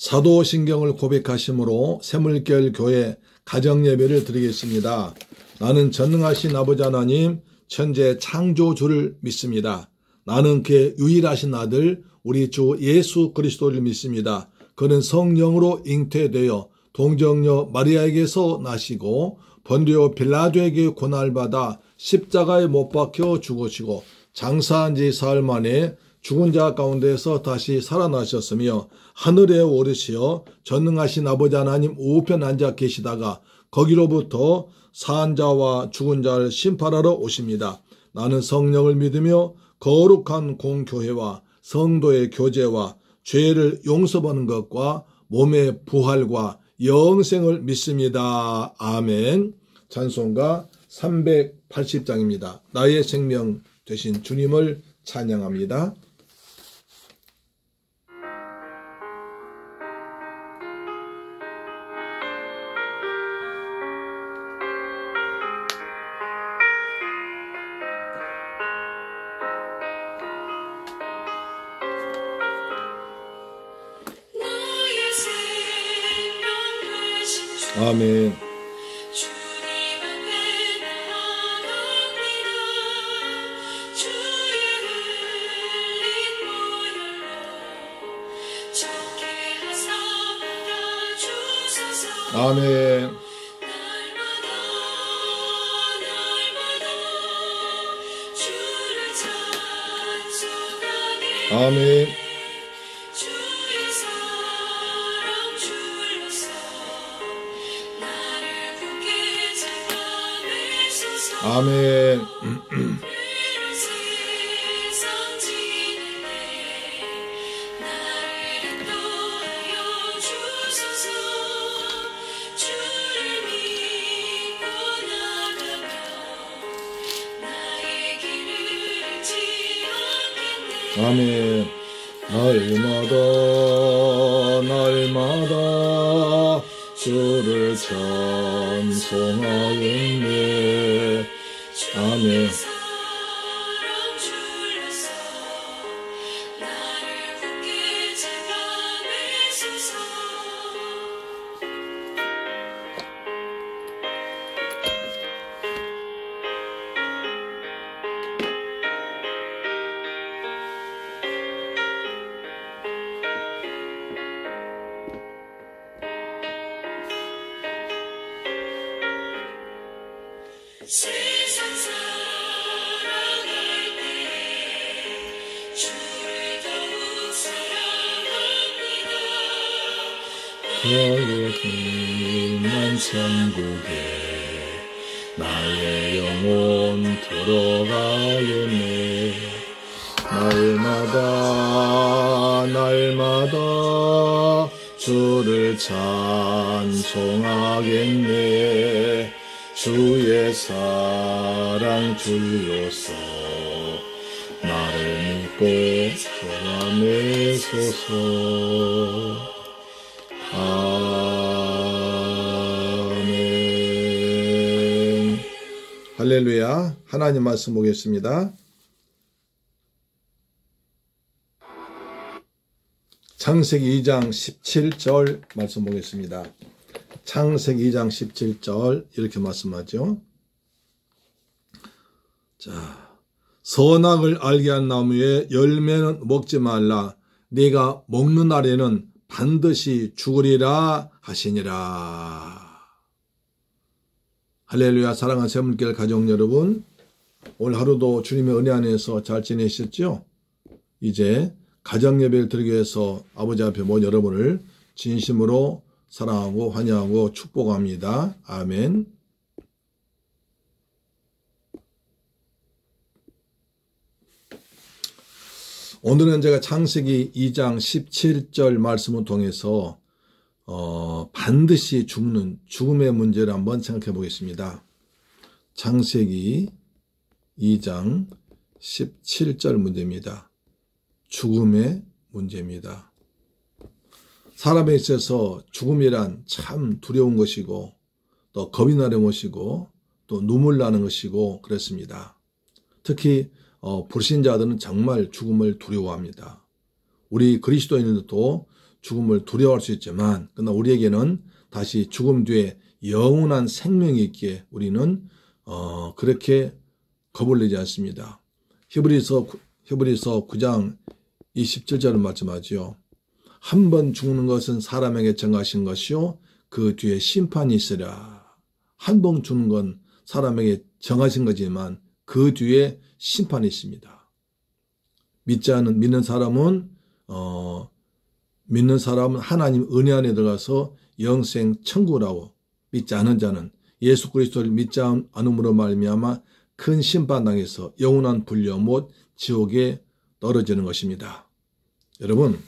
사도신경을 고백하심으로 새물결 교회 가정예배를 드리겠습니다. 나는 전능하신 아버지 하나님 천재 창조주를 믿습니다. 나는 그의 유일하신 아들 우리 주 예수 그리스도를 믿습니다. 그는 성령으로 잉태되어 동정녀 마리아에게서 나시고 본디오 빌라도에게 고난받아 십자가에 못 박혀 죽으시고 장사한 지 사흘 만에 죽은 자 가운데서 다시 살아나셨으며 하늘에 오르시어 전능하신 아버지 하나님 우편 앉아 계시다가 거기로부터 산 자와 죽은 자를 심판하러 오십니다. 나는 성령을 믿으며 거룩한 공교회와 성도의 교제와 죄를 용서받는 것과 몸의 부활과 영생을 믿습니다. 아멘. 찬송가 380장입니다. 나의 생명 되신 주님을 찬양합니다. 아멘. 아멘. 아멘. 아멘. 아멘. 날마다 날마다 주를 찬송하겠네. 아멘. 세상 살아갈 때 주를 더욱 사랑합니다. 거룩한 천국에 나의 영혼 들어가겠네. 날마다 날마다 주를 찬송하겠네. 주의 사랑 줄로서 나를 믿고 살아내소서. 아멘. 할렐루야. 하나님 말씀 보겠습니다. 창세기 2장 17절 말씀 보겠습니다. 창세기 2장 17절 이렇게 말씀하죠. 자, 선악을 알게 한 나무의 열매는 먹지 말라. 네가 먹는 날에는 반드시 죽으리라 하시니라. 할렐루야. 사랑하는 새물결 가족 여러분, 오늘 하루도 주님의 은혜 안에서 잘 지내셨죠? 이제 가정예배를 드리기 위해서 아버지 앞에 모인 여러분을 진심으로 사랑하고 환영하고 축복합니다. 아멘. 오늘은 제가 창세기 2장 17절 말씀을 통해서 반드시 죽는 죽음의 문제를 한번 생각해 보겠습니다. 창세기 2장 17절 문제입니다. 죽음의 문제입니다. 사람에 있어서 죽음이란 참 두려운 것이고 또 겁이 나는 것이고 또 눈물 나는 것이고 그렇습니다. 특히 불신자들은 정말 죽음을 두려워합니다. 우리 그리스도인들도 죽음을 두려워할 수 있지만 그러나 우리에게는 다시 죽음 뒤에 영원한 생명이 있기에 우리는 그렇게 겁을 내지 않습니다. 히브리서 9장 27절을 말씀하지요. 한 번 죽는 것은 사람에게 정하신 것이요 그 뒤에 심판이 있으라. 한 번 죽는 건 사람에게 정하신 거지만 그 뒤에 심판이 있습니다. 믿는 사람은 하나님 은혜 안에 들어가서 영생 천국이라고, 믿지 않은 자는 예수 그리스도를 믿지 않음으로 말미암아 큰 심판당해서 영원한 불려 못 지옥에 떨어지는 것입니다. 여러분,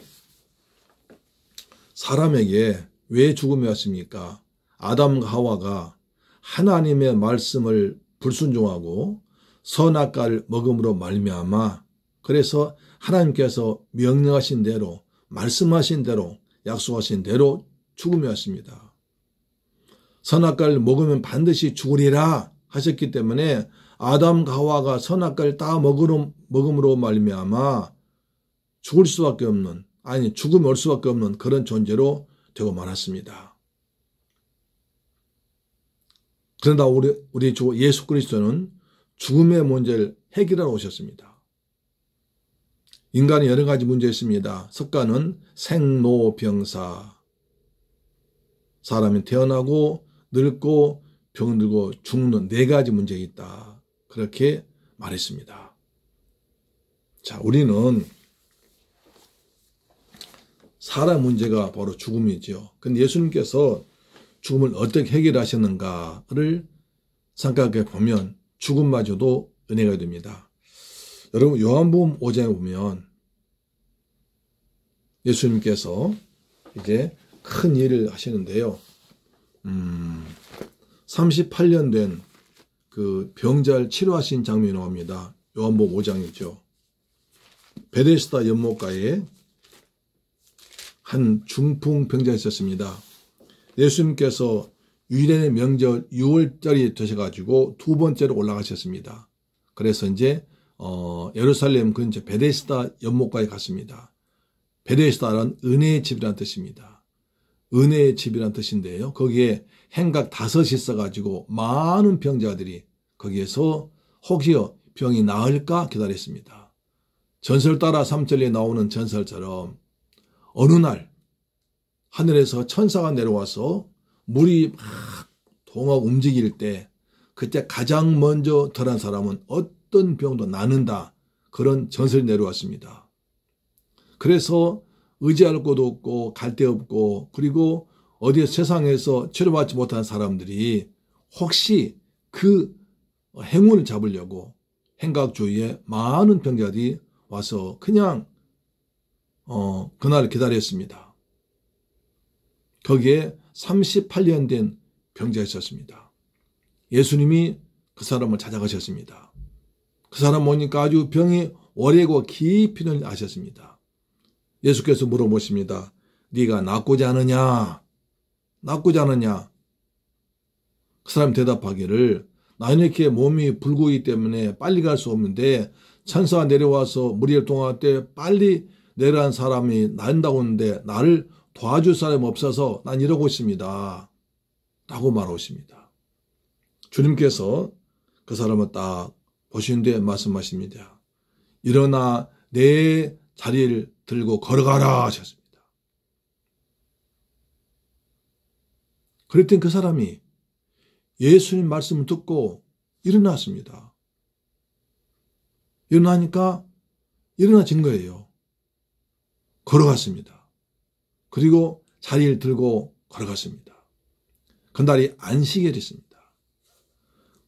사람에게 왜 죽음이 왔습니까? 아담과 하와가 하나님의 말씀을 불순종하고 선악과를 먹음으로 말미암아, 그래서 하나님께서 명령하신 대로, 말씀하신 대로, 약속하신 대로 죽음이 왔습니다. 선악과를 먹으면 반드시 죽으리라 하셨기 때문에 아담과 하와가 선악과를 다 먹음으로 말미암아 죽을 수밖에 없는, 죽음이 올 수밖에 없는 그런 존재로 되고 말았습니다. 그러나 우리 주 예수 그리스도는 죽음의 문제를 해결하러 오셨습니다. 인간이 여러 가지 문제 있습니다. 석가는 생로병사, 사람이 태어나고 늙고 병들고 죽는 4가지 문제가 있다. 그렇게 말했습니다. 자, 우리는 사람 문제가 바로 죽음이죠. 근데 예수님께서 죽음을 어떻게 해결하셨는가를 생각해 보면 죽음마저도 은혜가 됩니다. 여러분, 요한복음 5장에 보면 예수님께서 이제 큰 일을 하시는데요. 38년 된 그 병자를 치료하신 장면이 나옵니다. 요한복음 5장이죠. 베데스다 연못가에 한 중풍 병자가 있었습니다. 예수님께서 유대인의 명절 6월절이 되셔가지고 2번째로 올라가셨습니다. 그래서 이제 예루살렘 근처 베데스다 연못가에 갔습니다. 베데스다는 은혜의 집이라는 뜻입니다. 은혜의 집이라는 뜻인데요. 거기에 행각 5이 있어가지고 많은 병자들이 거기에서 혹여 병이 나을까 기다렸습니다. 전설 따라 3절에 나오는 전설처럼 어느 날 하늘에서 천사가 내려와서 물이 막 동하고 움직일 때 그때 가장 먼저 덜한 사람은 어떤 병도 낫는다. 그런 전설이 내려왔습니다. 그래서 의지할 곳도 없고 갈 데 없고 그리고 어디 세상에서 치료받지 못한 사람들이 혹시 그 행운을 잡으려고 행각 주위에 많은 병자들이 와서 그냥 그날을 기다렸습니다. 거기에 38년 된 병자가 있었습니다. 예수님이 그 사람을 찾아가셨습니다. 그 사람 오니까 아주 병이 오래고 깊이는 아셨습니다. 예수께서 물어보십니다. 네가 낫고자 하느냐? 낫고자 하느냐? 그 사람 대답하기를 나는 이렇게 몸이 불구이기 때문에 빨리 갈 수 없는데 천사가 내려와서 무리를 동할 때 빨리 내려간 사람이 난다고 하는데 나를 도와줄 사람이 없어서 난 이러고 있습니다. 라고 말하십니다. 주님께서 그 사람을 딱 보신 뒤에 말씀하십니다. 일어나 내 자리를 들고 걸어가라 하셨습니다. 그랬더니 그 사람이 예수님 말씀을 듣고 일어났습니다. 일어나니까 일어나진 거예요. 걸어갔습니다. 그리고 자리를 들고 걸어갔습니다. 그날이 안식일이었습니다.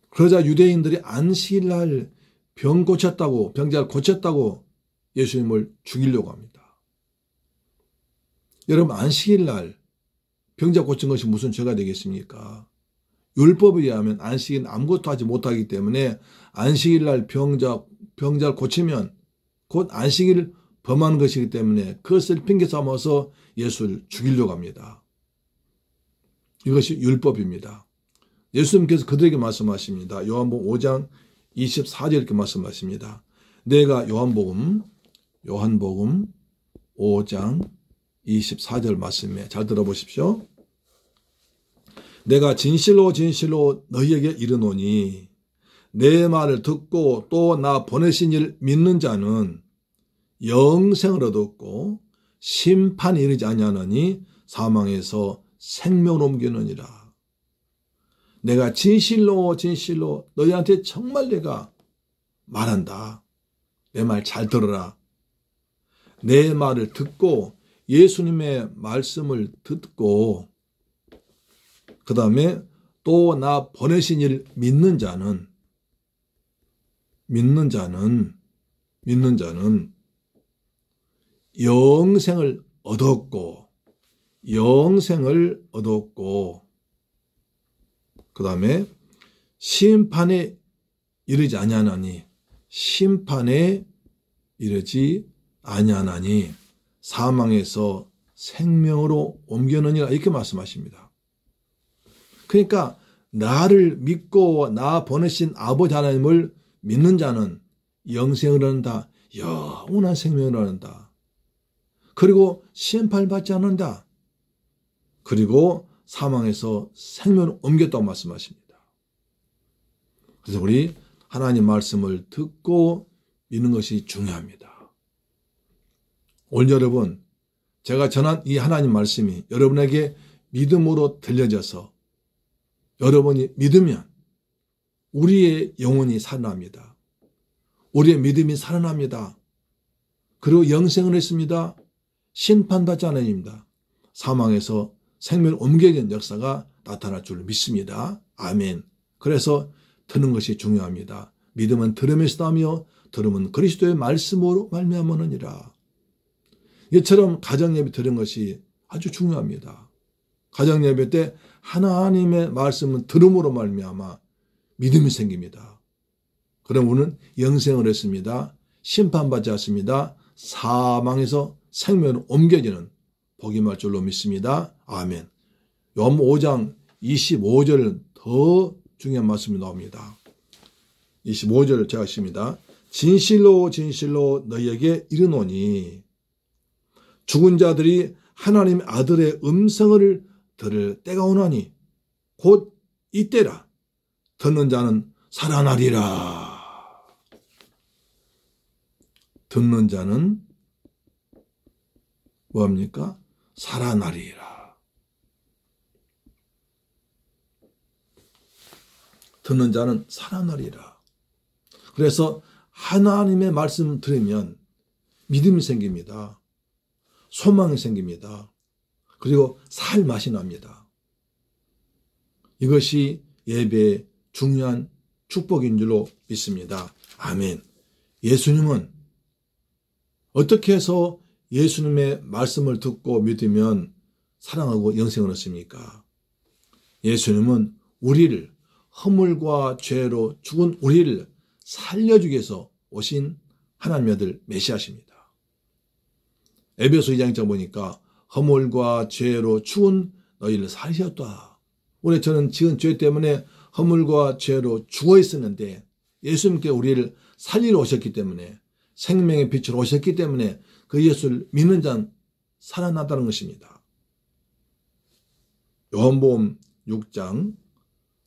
그러자 유대인들이 안식일날 병 고쳤다고, 병자를 고쳤다고 예수님을 죽이려고 합니다. 여러분, 안식일날 병자 고친 것이 무슨 죄가 되겠습니까? 율법에 의하면 안식일은 아무것도 하지 못하기 때문에 안식일날 병자를 고치면 곧 안식일을 범하는 것이기 때문에 그것을 핑계 삼아서 예수를 죽이려고 합니다. 이것이 율법입니다. 예수님께서 그들에게 말씀하십니다. 요한복음 5장 24절 이렇게 말씀하십니다. 내가 요한복음 5장 24절 말씀에 잘 들어보십시오. 내가 진실로 진실로 너희에게 이르노니 내 말을 듣고 또 나 보내신 이를 믿는 자는 영생을 얻었고 심판이 이르지 아니하느니 사망에서 생명을 옮기느니라. 내가 진실로 진실로 너희한테 정말 내가 말한다. 내 말 잘 들어라. 내 말을 듣고 예수님의 말씀을 듣고 그 다음에 또 나 보내신 이를 믿는 자는 영생을 얻었고 그 다음에 심판에 이르지 아니하나니 사망에서 생명으로 옮겨느니라 이렇게 말씀하십니다. 그러니까 나를 믿고 나 보내신 아버지 하나님을 믿는 자는 영생을 얻는다. 영원한 생명을 얻는다. 그리고 심판을 받지 않는다. 그리고 사망에서 생명을 옮겼다고 말씀하십니다. 그래서 우리 하나님 말씀을 듣고 믿는 것이 중요합니다. 오늘 여러분, 제가 전한 이 하나님 말씀이 여러분에게 믿음으로 들려져서 여러분이 믿으면 우리의 영혼이 살아납니다. 우리의 믿음이 살아납니다. 그리고 영생을 했습니다. 심판받지 않습니다. 사망에서 생명을 옮겨지는 역사가 나타날 줄 믿습니다. 아멘. 그래서 듣는 것이 중요합니다. 믿음은 들음에서 나며 들음은 그리스도의 말씀으로 말미암으느니라. 이처럼 가정예배 들은 것이 아주 중요합니다. 가정예배 때 하나님의 말씀은 들음으로 말미암아 믿음이 생깁니다. 그럼 우리는 영생을 했습니다. 심판받지 않습니다. 사망에서 생명으로 옮겨지는 복이 임할 줄로 믿습니다. 아멘. 요한복음 5장 25절 더 중요한 말씀이 나옵니다. 25절 제가 읽습니다. 진실로 진실로 너희에게 이르노니 죽은 자들이 하나님의 아들의 음성을 들을 때가 오나니 곧 이때라. 듣는 자는 살아나리라. 듣는 자는 뭐합니까? 살아나리라. 듣는 자는 살아나리라. 그래서 하나님의 말씀을 들으면 믿음이 생깁니다. 소망이 생깁니다. 그리고 살 맛이 납니다. 이것이 예배의 중요한 축복인 줄로 믿습니다. 아멘. 예수님은 어떻게 해서 예수님의 말씀을 듣고 믿으면 사랑하고 영생을 얻습니까? 예수님은 우리를 허물과 죄로 죽은 우리를 살려주기 위해서 오신 하나님의 아들 메시아십니다. 에베소 2장 1절 보니까 허물과 죄로 죽은 너희를 살리셨다. 우리 저는 지은 죄 때문에 허물과 죄로 죽어 있었는데 예수님께 우리를 살리러 오셨기 때문에 생명의 빛으로 오셨기 때문에 그 예수를 믿는 자는 살아난다는 것입니다. 요한복음 6장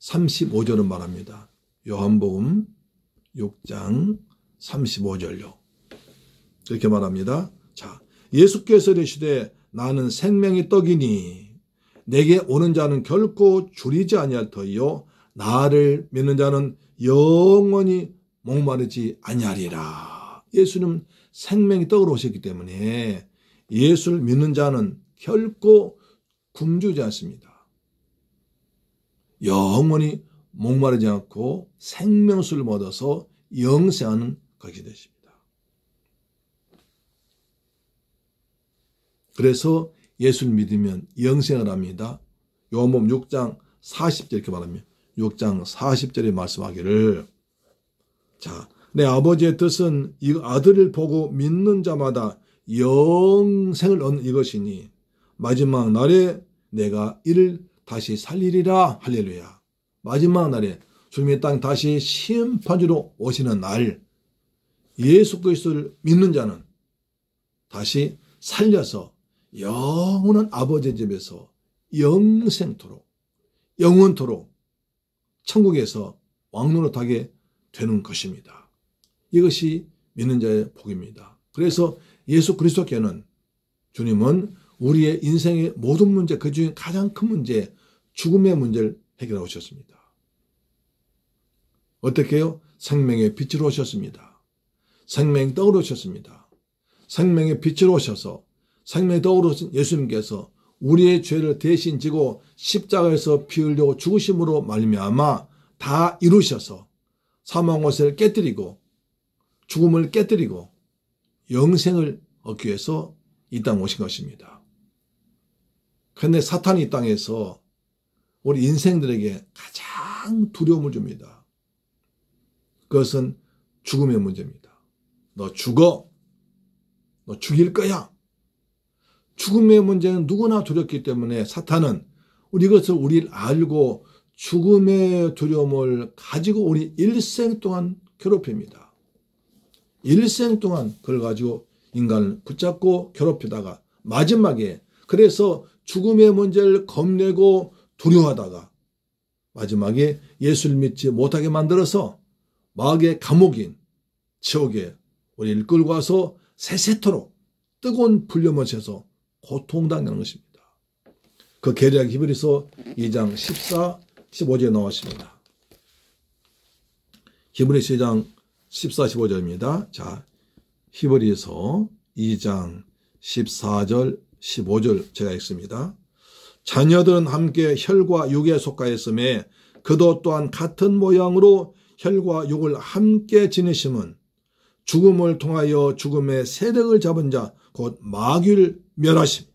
35절은 말합니다. 요한복음 6장 35절요. 이렇게 말합니다. 자, 예수께서 이르시되 나는 생명의 떡이니 내게 오는 자는 결코 줄이지 아니할 터이요 나를 믿는 자는 영원히 목마르지 아니하리라. 예수는 생명의 떡으로 오셨기 때문에 예수를 믿는 자는 결코 굶주리지 않습니다. 영원히 목마르지 않고 생명수를 얻어서 영생하는 것이 되십니다. 그래서 예수를 믿으면 영생을 합니다. 요한복음 6장 40절 이렇게 말합니다. 6장 40절에 말씀하기를 자, 내 아버지의 뜻은 이 아들을 보고 믿는 자마다 영생을 얻는 이것이니 마지막 날에 내가 이를 다시 살리리라. 할렐루야. 마지막 날에 주님의 땅 다시 심판주로 오시는 날 예수 그리스도를 믿는 자는 다시 살려서 영원한 아버지 집에서 영생토록, 영원토록 천국에서 왕노릇하게 되는 것입니다. 이것이 믿는 자의 복입니다. 그래서 예수 그리스도께는 주님은 우리의 인생의 모든 문제, 그중에 가장 큰 문제, 죽음의 문제를 해결하고 오셨습니다. 어떻게 해요? 생명의 빛으로 오셨습니다. 생명의 떡으로 오셨습니다. 생명의 빛으로 오셔서 생명의 떡으로 오신 예수님께서 우리의 죄를 대신 지고 십자가에서 피 흘려 죽으심으로 말미암아 다 이루셔서 사망 권세를 깨뜨리고 죽음을 깨뜨리고 영생을 얻기 위해서 이 땅에 오신 것입니다. 그런데 사탄이 이 땅에서 우리 인생들에게 가장 두려움을 줍니다. 그것은 죽음의 문제입니다. 너 죽어. 너 죽일 거야. 죽음의 문제는 누구나 두렵기 때문에 사탄은 이것을 우리를 알고 죽음의 두려움을 가지고 우리 일생 동안 괴롭힙니다. 일생 동안 그걸 가지고 인간을 붙잡고 괴롭히다가 마지막에 그래서 죽음의 문제를 겁내고 두려워하다가 마지막에 예수를 믿지 못하게 만들어서 마귀의 감옥인 지옥에 우리를 끌고 와서 세세토록 뜨거운 불려머쳐서 고통당하는 것입니다. 그 계략 히브리서 2장 14, 15절에 나왔습니다. 히브리서 2장 14, 15절입니다. 자, 히브리서 2장 14절, 15절 제가 읽습니다. 자녀들은 함께 혈과 육에 속하였음에 그도 또한 같은 모양으로 혈과 육을 함께 지니심은 죽음을 통하여 죽음의 세력을 잡은 자 곧 마귀를 멸하시며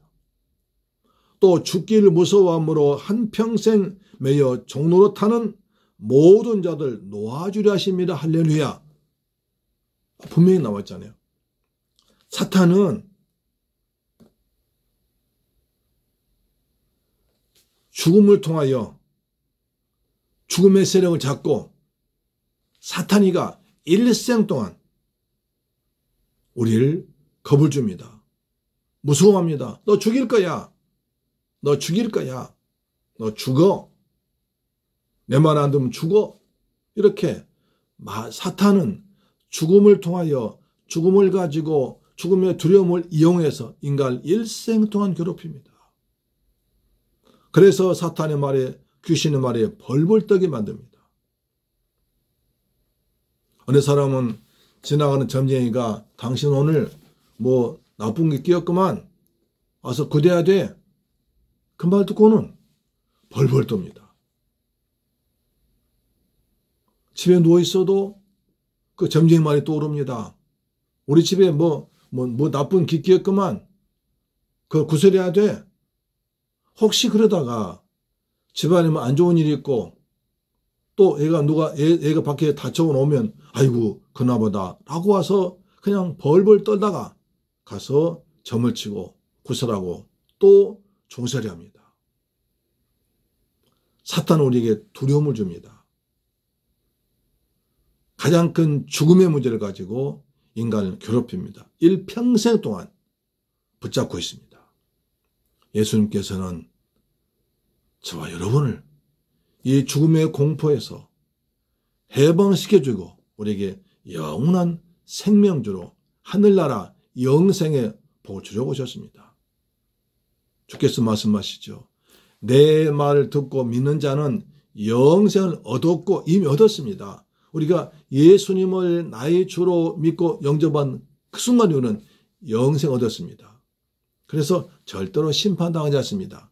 또 죽기를 무서워함으로 한평생 매여 종노릇하는 모든 자들 놓아주려 하심이라. 할렐루야. 분명히 나왔잖아요. 사탄은 죽음을 통하여 죽음의 세력을 잡고 사탄이가 일생 동안 우리를 겁을 줍니다. 무서워합니다. 너 죽일 거야. 너 죽일 거야. 너 죽어. 내 말 안 듣으면 죽어. 이렇게 사탄은 죽음을 통하여 죽음을 가지고 죽음의 두려움을 이용해서 인간을 일생 동안 괴롭힙니다. 그래서 사탄의 말에 귀신의 말에 벌벌 떠게 만듭니다. 어느 사람은 지나가는 점쟁이가 당신 오늘 뭐 나쁜 게 끼었구만 와서 구대야 돼. 그 말 듣고는 벌벌 떱니다. 집에 누워있어도 그 점쟁이 말이 떠오릅니다. 우리 집에 뭐 나쁜 기 끼었구만 그걸 구슬해야 돼. 혹시 그러다가 집안에 뭐 안 좋은 일이 있고 또 애가 밖에 다쳐오면 아이고 그나보다 라고 와서 그냥 벌벌 떨다가 가서 점을 치고 구슬하고 또 종살이 합니다. 사탄은 우리에게 두려움을 줍니다. 가장 큰 죽음의 문제를 가지고 인간을 괴롭힙니다. 일평생 동안 붙잡고 있습니다. 예수님께서는 저와 여러분을 이 죽음의 공포에서 해방시켜주고 우리에게 영원한 생명주로 하늘나라 영생의 복을 주려고 오셨습니다. 주께서 말씀하시죠. 내 말을 듣고 믿는 자는 영생을 얻었고 이미 얻었습니다. 우리가 예수님을 나의 주로 믿고 영접한 그 순간 이후는 영생 얻었습니다. 그래서 절대로 심판당하지 않습니다.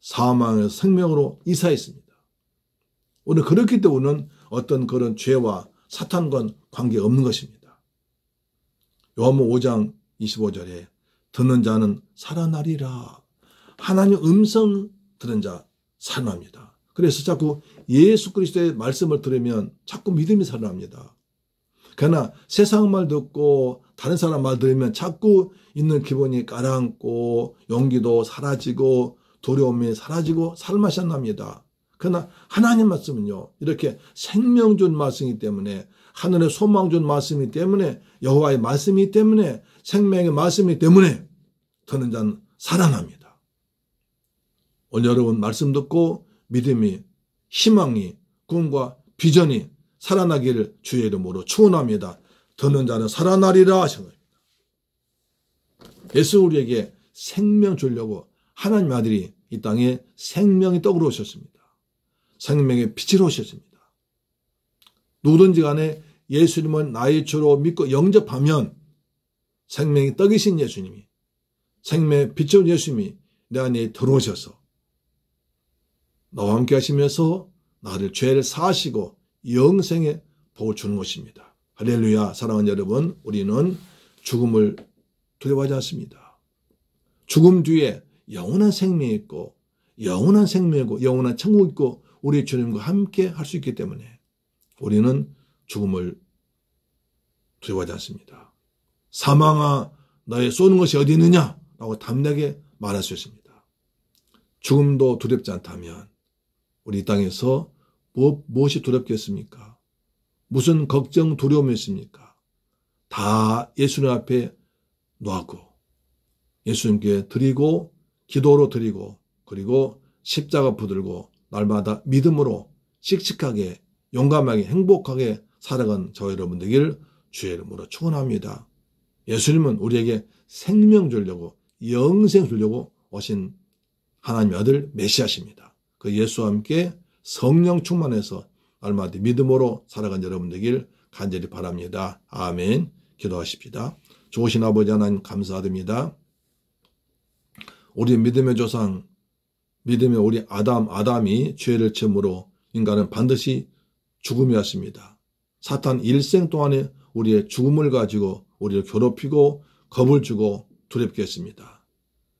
사망에서 생명으로 이사했습니다. 오늘 그렇기 때문에 어떤 그런 죄와 사탄과는 관계없는 것입니다. 요한복음 5장 25절에 듣는 자는 살아나리라. 하나님 음성 들은 자 살아납니다. 그래서 자꾸 예수 그리스도의 말씀을 들으면 자꾸 믿음이 살아납니다. 그러나 세상 말 듣고 다른 사람 말 들으면 자꾸 있는 기분이 가라앉고 용기도 사라지고 두려움이 사라지고 살맛이 안 납니다. 그러나 하나님 말씀은요. 이렇게 생명 준 말씀이기 때문에 하늘의 소망 준 말씀이기 때문에 여호와의 말씀이기 때문에 생명의 말씀이기 때문에 듣는 자는 살아납니다. 오늘 여러분 말씀 듣고 믿음이, 희망이, 꿈과 비전이 살아나기를 주의 이름으로 축원합니다. 듣는 자는 살아나리라 하셨습니다. 예수 우리에게 생명 주려고 하나님 아들이 이 땅에 생명의 떡으로 오셨습니다. 생명의 빛으로 오셨습니다. 누구든지 간에 예수님은 나의 주로 믿고 영접하면 생명의 떡이신 예수님이, 생명의 빛으로 예수님이 내 안에 들어오셔서 나와 함께 하시면서 나를 죄를 사하시고 영생의 복을 주는 것입니다. 할렐루야. 사랑하는 여러분, 우리는 죽음을 두려워하지 않습니다. 죽음 뒤에 영원한 생명이 있고 영원한 생명이고 영원한 천국이 있고 우리 주님과 함께 할 수 있기 때문에 우리는 죽음을 두려워하지 않습니다. 사망아 너의 쏘는 것이 어디 있느냐 라고 담대하게 말할 수 있습니다. 죽음도 두렵지 않다면 우리 이 땅에서 무엇이 두렵겠습니까? 무슨 걱정 두려움이 있습니까? 다 예수님 앞에 놓고 예수님께 드리고 기도로 드리고 그리고 십자가 붙들고 날마다 믿음으로 씩씩하게 용감하게 행복하게 살아간 저 여러분 되길 주의 이름으로 축원합니다. 예수님은 우리에게 생명 주려고 영생 주려고 오신 하나님의 아들 메시아십니다. 그 예수와 함께 성령 충만해서 날마다 믿음으로 살아간 여러분 되길 간절히 바랍니다. 아멘. 기도하십시다. 좋으신 아버지 하나님 감사드립니다. 우리 믿음의 조상, 믿음의 우리 아담이 죄를 지음으로 인간은 반드시 죽음이었습니다. 사탄 일생 동안에 우리의 죽음을 가지고 우리를 괴롭히고 겁을 주고 두렵게 했습니다.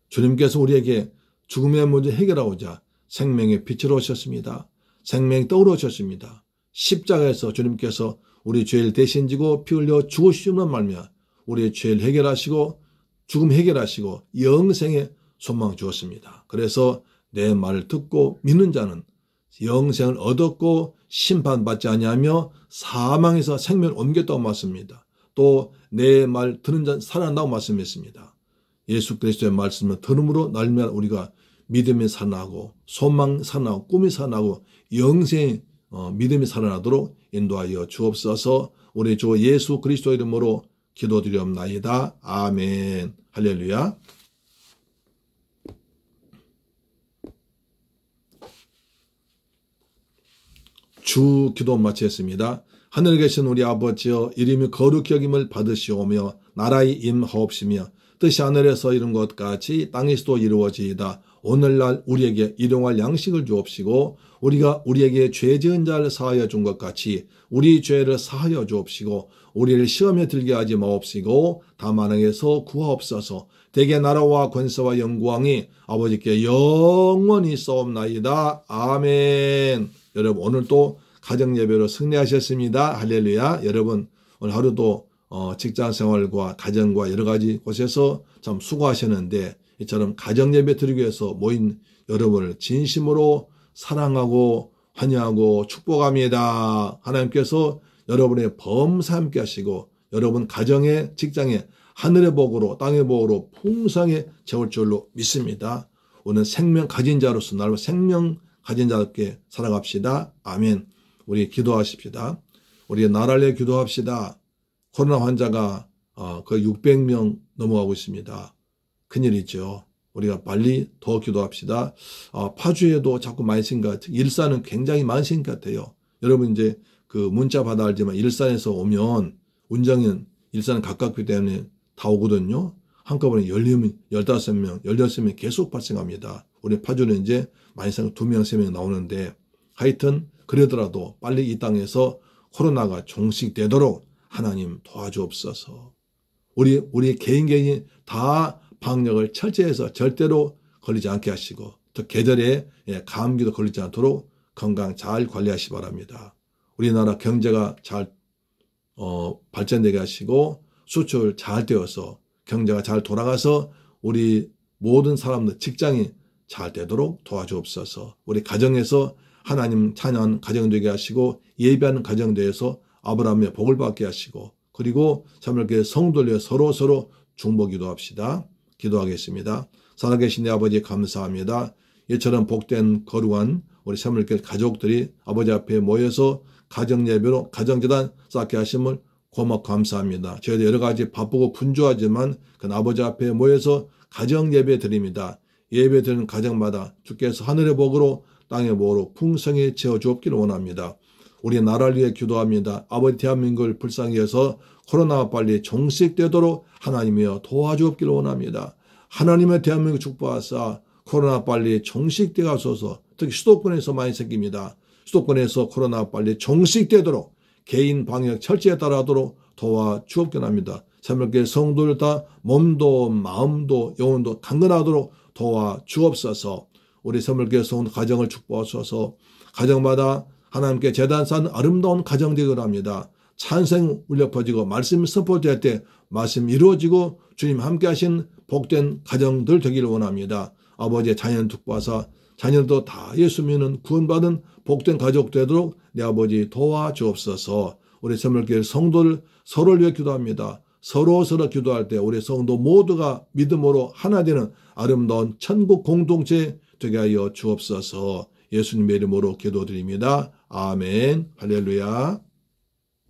주님께서 우리에게 죽음의 문제 해결하고자 생명의 빛으로 오셨습니다. 생명이 떡으로 오셨습니다. 십자가에서 주님께서 우리 죄를 대신 지고 피 흘려 죽으시는 말미암아 우리의 죄를 해결하시고 죽음 해결하시고 영생의 소망 주었습니다. 그래서 내 말을 듣고 믿는 자는 영생을 얻었고 심판받지 아니하며 사망에서 생명을 옮겼다고 말씀입니다. 또 내 말 듣는 자는 살아난다고 말씀했습니다. 예수 그리스도의 말씀을 들음으로 날면 우리가 믿음이 살아나고 소망 살아나고 꿈이 살아나고 영생 믿음이 살아나도록 인도하여 주옵소서. 우리 주 예수 그리스도 이름으로 기도드리옵나이다. 아멘. 할렐루야. 주 기도 마치겠습니다. 하늘에 계신 우리 아버지여 이름이 거룩히 여김을 받으시오며 나라의 임하옵시며 뜻이 하늘에서 이룬 것 같이 땅에서도 이루어지이다. 오늘날 우리에게 일용할 양식을 주옵시고 우리가 우리에게 죄 지은 자를 사하여 준 것 같이 우리 죄를 사하여 주옵시고 우리를 시험에 들게 하지 마옵시고 다만 악에서 구하옵소서. 대개 나라와 권세와 영광이 아버지께 영원히 있사옵나이다. 아멘. 여러분 오늘 또 가정예배로 승리하셨습니다. 할렐루야. 여러분 오늘 하루도 직장생활과 가정과 여러 가지 곳에서 참 수고하셨는데 이처럼 가정예배 드리기 위해서 모인 여러분을 진심으로 사랑하고 환영하고 축복합니다. 하나님께서 여러분의 범사 함께 하시고 여러분 가정에 직장에 하늘의 복으로 땅의 복으로 풍성하게 채울 줄로 믿습니다. 오늘 생명 가진 자로서 나를 생명 가진 자답게 살아갑시다. 아멘. 우리 기도하십시다. 우리 나라를 위해 기도합시다. 코로나 환자가 거의 600명 넘어가고 있습니다. 큰일이죠. 우리가 빨리 더 기도합시다. 파주에도 자꾸 많이 생긴 것 같아요. 일산은 굉장히 많이 생긴 것 같아요. 여러분 이제 그 문자 받아 알지만 일산에서 오면 운정은 일산은 가깝기 때문에 다 오거든요. 한꺼번에 15명, 16명 계속 발생합니다. 우리 파주는 이제 많이 생겨 2명, 3명 나오는데 하여튼 그러더라도 빨리 이 땅에서 코로나가 종식되도록 하나님 도와주옵소서. 우리 개인이 다 방역을 철저해서 절대로 걸리지 않게 하시고 또 계절에 감기도 걸리지 않도록 건강 잘 관리하시기 바랍니다. 우리나라 경제가 잘 발전되게 하시고 수출 잘 되어서 경제가 잘 돌아가서 우리 모든 사람들 직장이 잘 되도록 도와주옵소서. 우리 가정에서 하나님 찬양하는 가정 되게 하시고 예배하는 가정 되어서 아브라함의 복을 받게 하시고 그리고 참을게 성도를 위해 서로 중보 기도합시다. 기도하겠습니다. 살아계신 내 아버지 감사합니다. 이처럼 복된 거룩한 우리 새물교회 가족들이 아버지 앞에 모여서 가정예배로 가정재단 쌓게 하심을 고맙고 감사합니다. 저희도 여러 가지 바쁘고 분주하지만 그 아버지 앞에 모여서 가정예배 드립니다. 예배 드리는 가정마다 주께서 하늘의 복으로 땅의 복으로 풍성히 채워주옵기를 원합니다. 우리 나라를 위해 기도합니다. 아버지 대한민국을 불쌍히 여서 코로나가 빨리 종식되도록 하나님이여 도와주옵기를 원합니다. 하나님의 대한민국 축복하사 코로나 빨리 종식되게 하소서. 특히 수도권에서 많이 생깁니다. 수도권에서 코로나 빨리 종식되도록 개인 방역 철저히 따라하도록 도와주옵기를 합니다. 새물교회 성도들 다 몸도 마음도 영혼도 강건하도록 도와주옵소서. 우리 새물교회 성도 가정을 축복하소서. 가정마다 하나님께 재단산 아름다운 가정 되기를 합니다. 찬송 울려 퍼지고 말씀 선포될 때 말씀 이루어지고 주님 함께 하신 복된 가정들 되기를 원합니다. 아버지의 자녀 축복하사 자녀도 다 예수 믿는 구원받은 복된 가족 되도록 내 아버지 도와주옵소서. 우리 새물교회 성도를 서로를 위해 기도합니다. 서로 기도할 때 우리 성도 모두가 믿음으로 하나 되는 아름다운 천국 공동체 되게 하여 주옵소서. 예수님의 이름으로 기도드립니다. 아멘. 할렐루야.